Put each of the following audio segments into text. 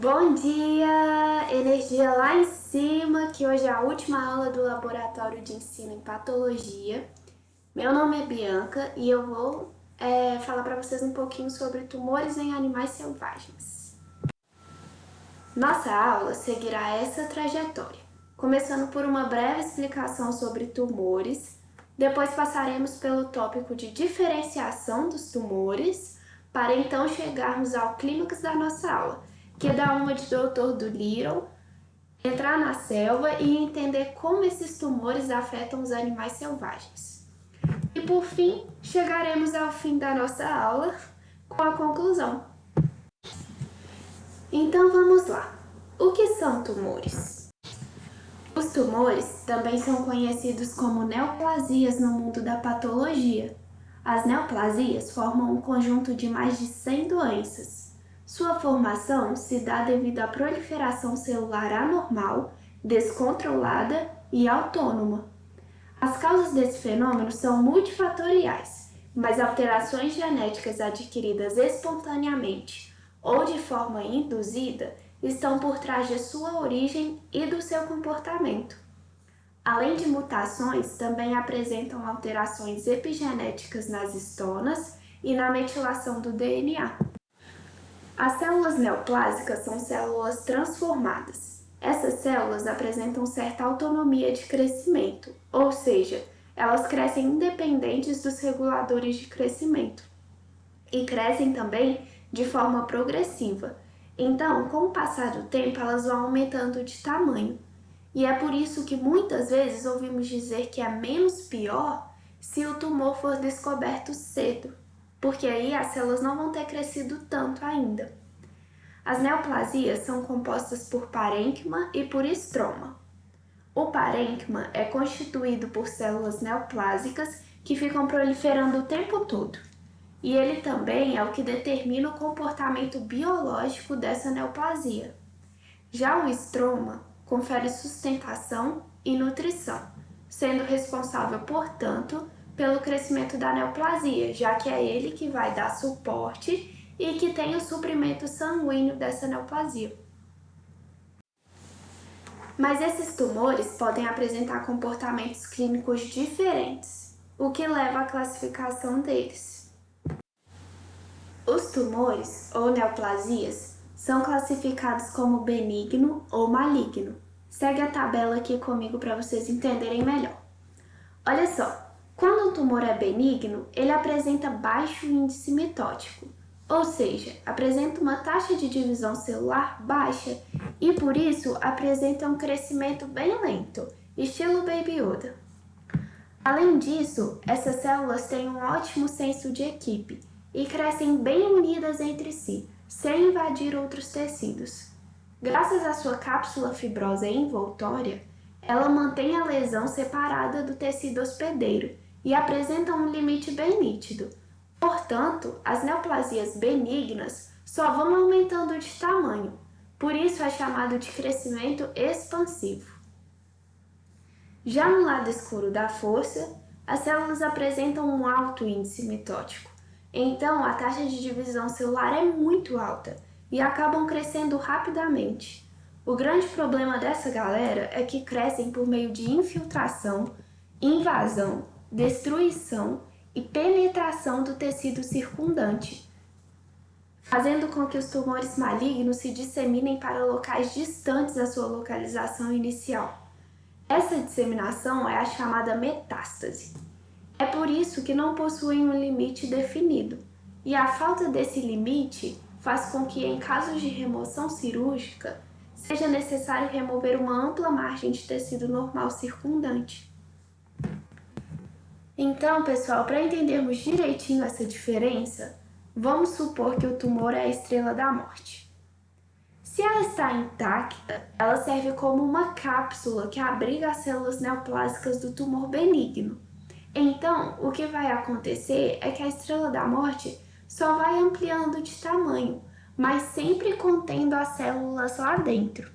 Bom dia! Energia lá em cima, que hoje é a última aula do Laboratório de Ensino em Patologia. Meu nome é Bianca e eu vou falar para vocês um pouquinho sobre tumores em animais selvagens. Nossa aula seguirá essa trajetória, começando por uma breve explicação sobre tumores, depois passaremos pelo tópico de diferenciação dos tumores, para então chegarmos ao clímax da nossa aula, que é da uma de Dr. Dolittle, entrar na selva e entender como esses tumores afetam os animais selvagens. E por fim, chegaremos ao fim da nossa aula com a conclusão. Então vamos lá. O que são tumores? Os tumores também são conhecidos como neoplasias no mundo da patologia. As neoplasias formam um conjunto de mais de 100 doenças. Sua formação se dá devido à proliferação celular anormal, descontrolada e autônoma. As causas desse fenômeno são multifatoriais, mas alterações genéticas adquiridas espontaneamente ou de forma induzida estão por trás de sua origem e do seu comportamento. Além de mutações, também apresentam alterações epigenéticas nas histonas e na metilação do DNA. As células neoplásicas são células transformadas. Essas células apresentam certa autonomia de crescimento, ou seja, elas crescem independentes dos reguladores de crescimento e crescem também de forma progressiva. Então, com o passar do tempo, elas vão aumentando de tamanho. E é por isso que muitas vezes ouvimos dizer que é menos pior se o tumor for descoberto cedo, porque aí as células não vão ter crescido tanto ainda. As neoplasias são compostas por parênquima e por estroma. O parênquima é constituído por células neoplásicas que ficam proliferando o tempo todo. E ele também é o que determina o comportamento biológico dessa neoplasia. Já o estroma confere sustentação e nutrição, sendo responsável, portanto, pelo crescimento da neoplasia, já que é ele que vai dar suporte e que tem o suprimento sanguíneo dessa neoplasia. Mas esses tumores podem apresentar comportamentos clínicos diferentes, o que leva à classificação deles. Os tumores, ou neoplasias, são classificados como benigno ou maligno. Segue a tabela aqui comigo para vocês entenderem melhor. Olha só, quando um tumor é benigno, ele apresenta baixo índice mitótico, ou seja, apresenta uma taxa de divisão celular baixa e por isso apresenta um crescimento bem lento, estilo Baby Yoda. Além disso, essas células têm um ótimo senso de equipe e crescem bem unidas entre si, sem invadir outros tecidos. Graças à sua cápsula fibrosa envoltória, ela mantém a lesão separada do tecido hospedeiro e apresenta um limite bem nítido. Portanto, as neoplasias benignas só vão aumentando de tamanho, por isso é chamado de crescimento expansivo. Já no lado escuro da força, as células apresentam um alto índice mitótico, então a taxa de divisão celular é muito alta e acabam crescendo rapidamente. O grande problema dessa galera é que crescem por meio de infiltração, invasão, destruição e penetração do tecido circundante, fazendo com que os tumores malignos se disseminem para locais distantes da sua localização inicial. Essa disseminação é a chamada metástase. É por isso que não possuem um limite definido, e a falta desse limite faz com que, em casos de remoção cirúrgica, seja necessário remover uma ampla margem de tecido normal circundante. Então, pessoal, para entendermos direitinho essa diferença, vamos supor que o tumor é a estrela da morte. Se ela está intacta, ela serve como uma cápsula que abriga as células neoplásicas do tumor benigno. Então, o que vai acontecer é que a estrela da morte só vai ampliando de tamanho, mas sempre contendo as células lá dentro.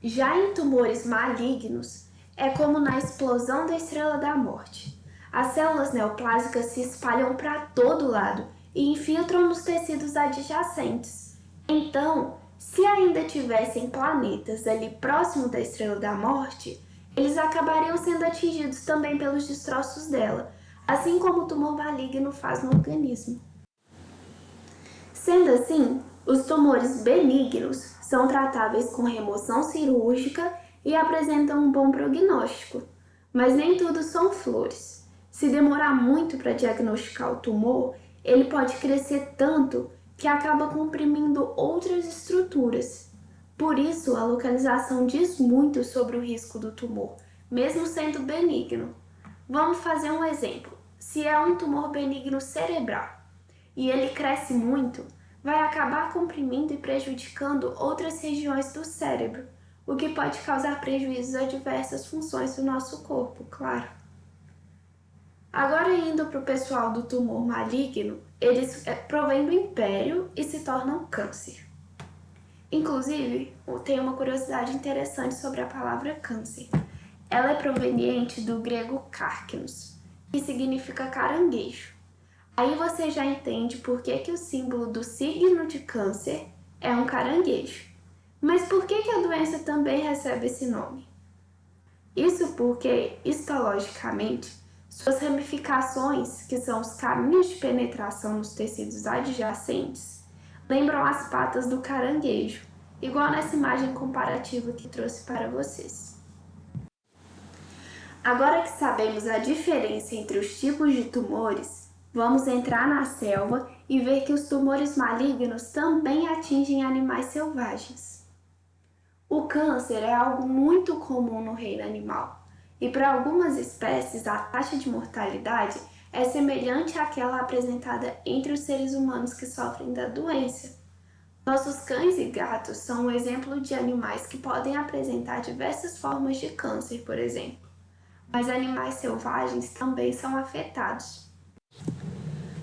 Já em tumores malignos, é como na explosão da estrela da morte. As células neoplásicas se espalham para todo lado e infiltram nos tecidos adjacentes. Então, se ainda tivessem planetas ali próximo da Estrela da Morte, eles acabariam sendo atingidos também pelos destroços dela, assim como o tumor maligno faz no organismo. Sendo assim, os tumores benignos são tratáveis com remoção cirúrgica e apresentam um bom prognóstico, mas nem tudo são flores. Se demorar muito para diagnosticar o tumor, ele pode crescer tanto que acaba comprimindo outras estruturas. Por isso, a localização diz muito sobre o risco do tumor, mesmo sendo benigno. Vamos fazer um exemplo. Se é um tumor benigno cerebral e ele cresce muito, vai acabar comprimindo e prejudicando outras regiões do cérebro, o que pode causar prejuízos a diversas funções do nosso corpo, claro. Agora indo para o pessoal do tumor maligno, eles provêm do império e se tornam câncer. Inclusive, tem uma curiosidade interessante sobre a palavra câncer. Ela é proveniente do grego carcnos, que significa caranguejo. Aí você já entende por que o símbolo do signo de câncer é um caranguejo. Mas por que a doença também recebe esse nome? Isso porque, histologicamente, suas ramificações, que são os caminhos de penetração nos tecidos adjacentes, lembram as patas do caranguejo, igual nessa imagem comparativa que trouxe para vocês. Agora que sabemos a diferença entre os tipos de tumores, vamos entrar na selva e ver que os tumores malignos também atingem animais selvagens. O câncer é algo muito comum no reino animal, e para algumas espécies a taxa de mortalidade é semelhante àquela apresentada entre os seres humanos que sofrem da doença. Nossos cães e gatos são um exemplo de animais que podem apresentar diversas formas de câncer, por exemplo, mas animais selvagens também são afetados.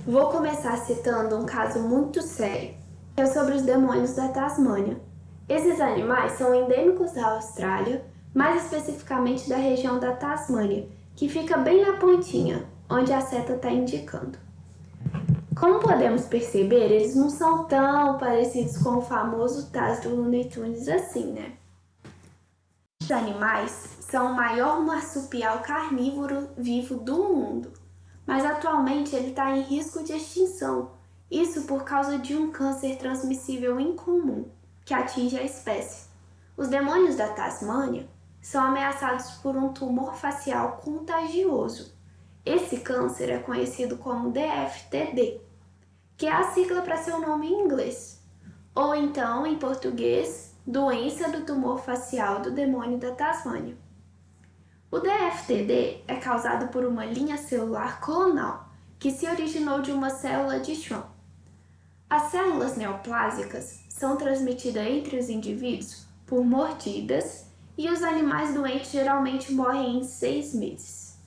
Vou começar citando um caso muito sério, que é sobre os demônios da Tasmânia. Esses animais são endêmicos da Austrália, mais especificamente da região da Tasmânia, que fica bem na pontinha, onde a seta está indicando. Como podemos perceber, eles não são tão parecidos com o famoso Taz do Looney Tunes assim, né? Os animais são o maior marsupial carnívoro vivo do mundo, mas atualmente ele está em risco de extinção, isso por causa de um câncer transmissível incomum que atinge a espécie. Os demônios da Tasmânia são ameaçados por um tumor facial contagioso. Esse câncer é conhecido como DFTD, que é a sigla para seu nome em inglês, ou então, em português, doença do tumor facial do demônio da Tasmânia. O DFTD é causado por uma linha celular clonal que se originou de uma célula de Schwann. As células neoplásicas são transmitidas entre os indivíduos por mordidas e os animais doentes geralmente morrem em 6 meses.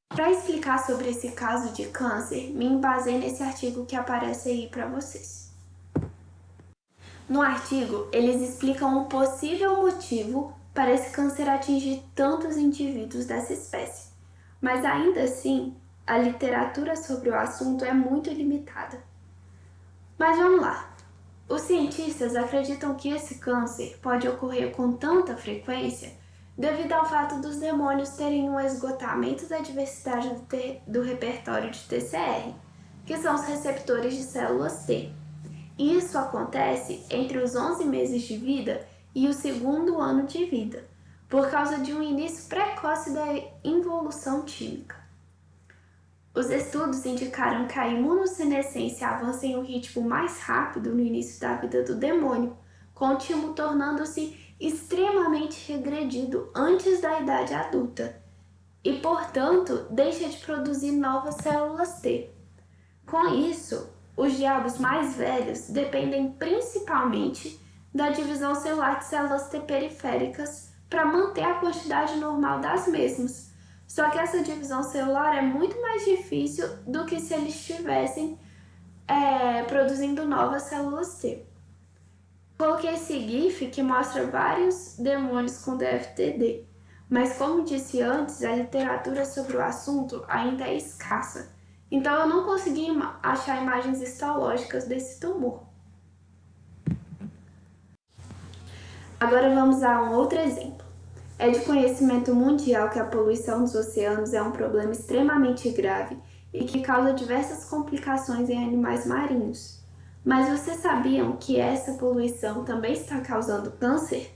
Para explicar sobre esse caso de câncer, me embasei nesse artigo que aparece aí para vocês. No artigo, eles explicam o possível motivo para esse câncer atingir tantos indivíduos dessa espécie, mas ainda assim, a literatura sobre o assunto é muito limitada. Mas vamos lá. Os cientistas acreditam que esse câncer pode ocorrer com tanta frequência devido ao fato dos demônios terem um esgotamento da diversidade do repertório de TCR, que são os receptores de células T. E isso acontece entre os 11 meses de vida e o segundo ano de vida, por causa de um início precoce da involução tímica. Os estudos indicaram que a imunossenescência avança em um ritmo mais rápido no início da vida do demônio, com o timo tornando-se extremamente regredido antes da idade adulta e, portanto, deixa de produzir novas células T. Com isso, os diabos mais velhos dependem principalmente da divisão celular de células T periféricas para manter a quantidade normal das mesmas. Só que essa divisão celular é muito mais difícil do que se eles estivessem produzindo novas células T. Coloquei esse GIF que mostra vários demônios com DFTD, mas como disse antes, a literatura sobre o assunto ainda é escassa, então eu não consegui achar imagens histológicas desse tumor. Agora vamos a um outro exemplo. É de conhecimento mundial que a poluição dos oceanos é um problema extremamente grave e que causa diversas complicações em animais marinhos. Mas vocês sabiam que essa poluição também está causando câncer?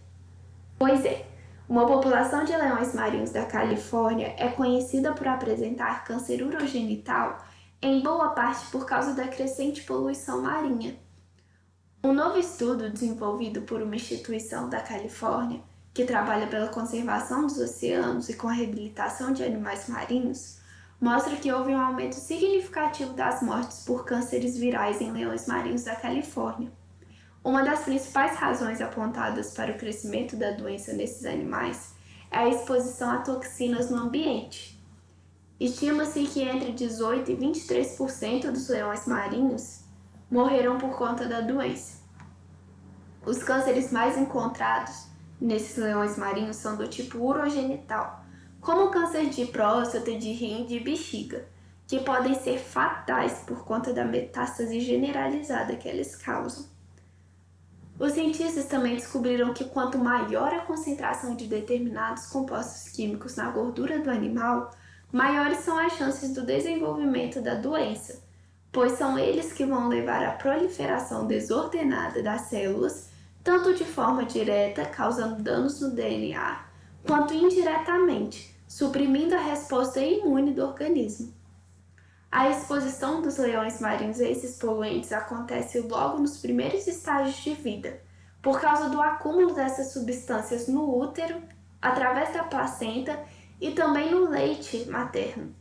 Pois é, uma população de leões marinhos da Califórnia é conhecida por apresentar câncer urogenital, em boa parte por causa da crescente poluição marinha. Um novo estudo desenvolvido por uma instituição da Califórnia, que trabalha pela conservação dos oceanos e com a reabilitação de animais marinhos, mostra que houve um aumento significativo das mortes por cânceres virais em leões marinhos da Califórnia. Uma das principais razões apontadas para o crescimento da doença nesses animais é a exposição a toxinas no ambiente. Estima-se que entre 18% e 23% dos leões marinhos morreram por conta da doença. Os cânceres mais encontrados nesses leões marinhos são do tipo urogenital, como o câncer de próstata, de rim e de bexiga, que podem ser fatais por conta da metástase generalizada que eles causam. Os cientistas também descobriram que quanto maior a concentração de determinados compostos químicos na gordura do animal, maiores são as chances do desenvolvimento da doença, pois são eles que vão levar à proliferação desordenada das células, tanto de forma direta, causando danos no DNA, quanto indiretamente, suprimindo a resposta imune do organismo. A exposição dos leões marinhos a esses poluentes acontece logo nos primeiros estágios de vida, por causa do acúmulo dessas substâncias no útero, através da placenta e também no leite materno.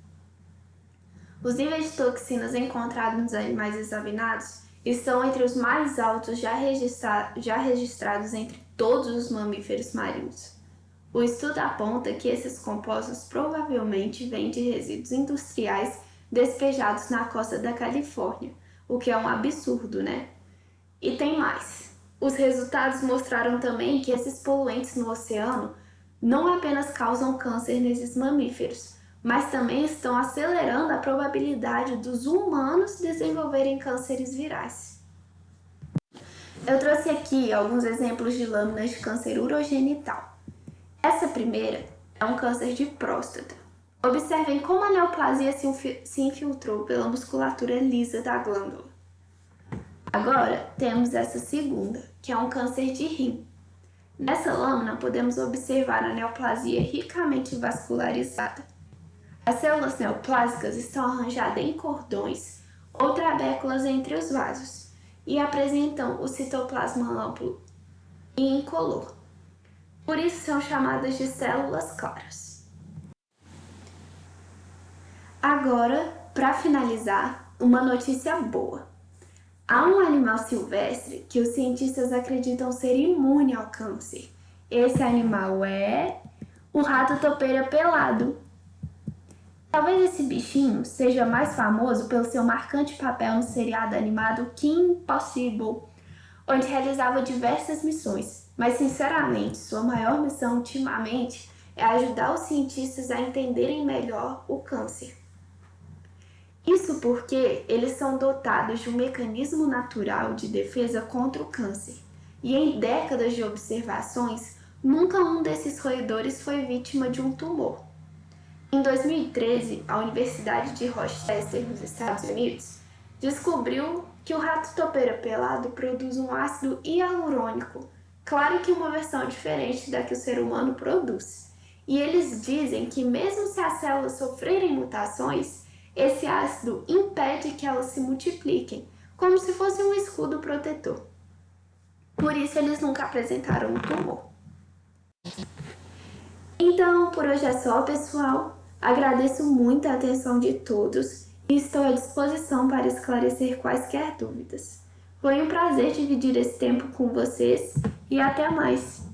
Os níveis de toxinas encontrados nos animais examinados estão entre os mais altos já registrados entre todos os mamíferos marinhos. O estudo aponta que esses compostos provavelmente vêm de resíduos industriais despejados na costa da Califórnia, o que é um absurdo, né? E tem mais. Os resultados mostraram também que esses poluentes no oceano não apenas causam câncer nesses mamíferos, mas também estão acelerando a probabilidade dos humanos desenvolverem cânceres virais. Eu trouxe aqui alguns exemplos de lâminas de câncer urogenital. Essa primeira é um câncer de próstata. Observem como a neoplasia se infiltrou pela musculatura lisa da glândula. Agora temos essa segunda, que é um câncer de rim. Nessa lâmina podemos observar a neoplasia ricamente vascularizada. As células neoplásicas estão arranjadas em cordões ou trabéculas entre os vasos e apresentam o citoplasma amplo e incolor. Por isso são chamadas de células claras. Agora, para finalizar, uma notícia boa. Há um animal silvestre que os cientistas acreditam ser imune ao câncer. Esse animal é o rato topeira pelado. Talvez esse bichinho seja mais famoso pelo seu marcante papel no seriado animado Kim Possible, onde realizava diversas missões, mas sinceramente sua maior missão ultimamente é ajudar os cientistas a entenderem melhor o câncer. Isso porque eles são dotados de um mecanismo natural de defesa contra o câncer, e em décadas de observações, nunca um desses roedores foi vítima de um tumor. Em 2013, a Universidade de Rochester, nos Estados Unidos, descobriu que o rato topeira pelado produz um ácido hialurônico, claro que uma versão diferente da que o ser humano produz. E eles dizem que mesmo se as células sofrerem mutações, esse ácido impede que elas se multipliquem, como se fosse um escudo protetor. Por isso eles nunca apresentaram um tumor. Então, por hoje é só, pessoal. Agradeço muito a atenção de todos e estou à disposição para esclarecer quaisquer dúvidas. Foi um prazer dividir esse tempo com vocês e até mais!